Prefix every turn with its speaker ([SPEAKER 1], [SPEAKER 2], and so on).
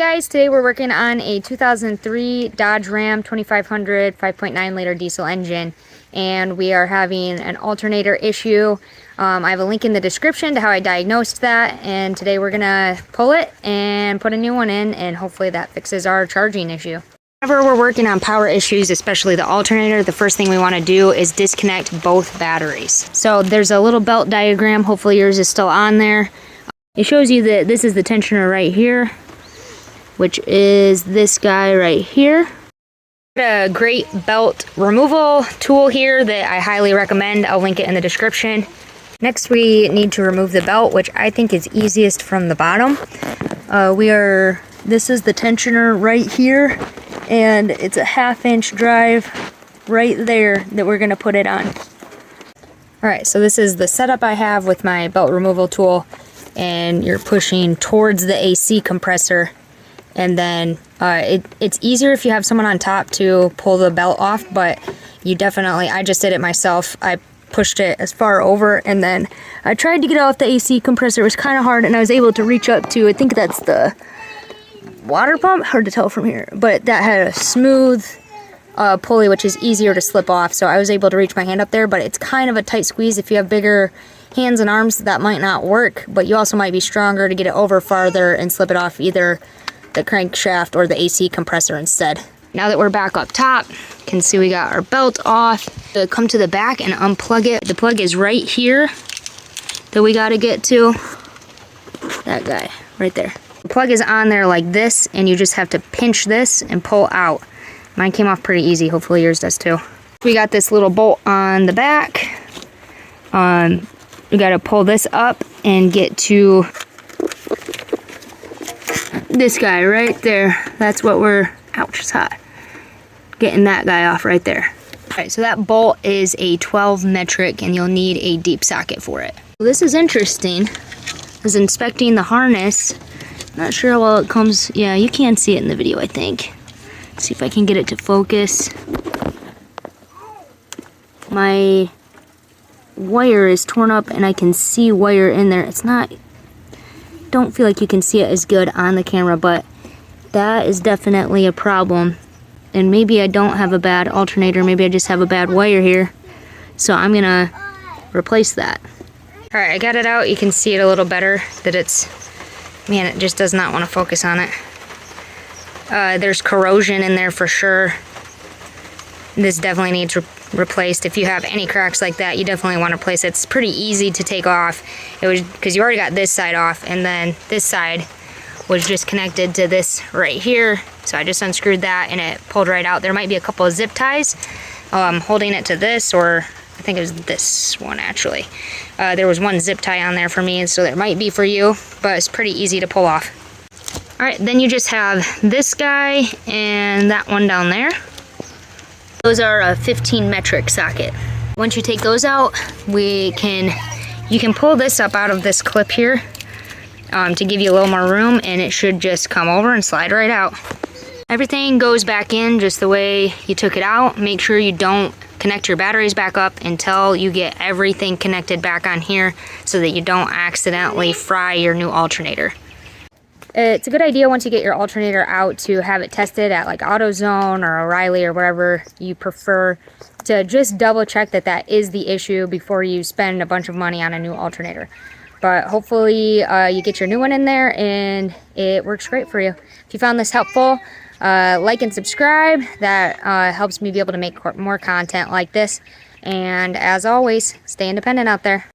[SPEAKER 1] Hey guys, today we're working on a 2003 Dodge Ram 2500 5.9 liter diesel engine, and we are having an alternator issue. I have a link in the description to how I diagnosed that, and today we're gonna pull it and put a new one in, and hopefully that fixes our charging issue. Whenever we're working on power issues, especially the alternator, the first thing we want to do is disconnect both batteries. So there's a little belt diagram. Hopefully yours is still on there. It shows you that this is the tensioner right here, which is this guy right here. A great belt removal tool here that I highly recommend. I'll link it in the description. Next, we need to remove the belt, which I think is easiest from the bottom. This is the tensioner right here, and it's a 1/2 inch drive right there that we're gonna put it on. All right, so this is the setup I have with my belt removal tool, and you're pushing towards the AC compressor. And then it's easier if you have someone on top to pull the belt off, but I just did it myself. I pushed it as far over, and then I tried to get off the AC compressor. It was kind of hard, and I was able to reach up to, I think that's the water pump, hard to tell from here, but that had a smooth pulley, which is easier to slip off, so I was able to reach my hand up there, but it's kind of a tight squeeze. If you have bigger hands and arms, that might not work, but you also might be stronger to get it over farther and slip it off either the crankshaft or the AC compressor instead. Now that we're back up top, you can see we got our belt off. Come to the back and unplug it. The plug is right here that we got to get to. That guy right there. The plug is on there like this, and you just have to pinch this and pull out. Mine came off pretty easy. Hopefully yours does too. We got this little bolt on the back. We got to pull this up and get to this guy right there. That's what ouch, it's hot. Getting that guy off right there. All right, so that bolt is a 12 metric, and you'll need a deep socket for it. This is interesting. I was inspecting the harness. Not sure how well it comes. Yeah, you can see it in the video, I think. Let's see if I can get it to focus. My wire is torn up, and I can see wire in there. Don't feel like you can see it as good on the camera, but that is definitely a problem. And maybe I don't have a bad alternator, maybe I just have a bad wire here. So I'm gonna replace that. All right, I got it out. You can see it a little better that man, it just does not want to focus on it. There's corrosion in there for sure. This definitely needs replaced. If you have any cracks like that, you definitely want to replace it. It's pretty easy to take off. It was because you already got this side off, and then this side was just connected to this right here. So I just unscrewed that, and it pulled right out. There might be a couple of zip ties holding it to this, or I think it was this one actually. There was one zip tie on there for me, so there might be for you, but it's pretty easy to pull off. All right, then you just have this guy and that one down there. Those are a 15 metric socket. Once you take those out, you can pull this up out of this clip here to give you a little more room, and it should just come over and slide right out. Everything goes back in just the way you took it out. Make sure you don't connect your batteries back up until you get everything connected back on here so that you don't accidentally fry your new alternator. It's a good idea once you get your alternator out to have it tested at like AutoZone or O'Reilly or wherever you prefer, to just double check that that is the issue before you spend a bunch of money on a new alternator. But hopefully you get your new one in there and it works great for you. If you found this helpful, like and subscribe. That helps me be able to make more content like this. And as always, stay independent out there.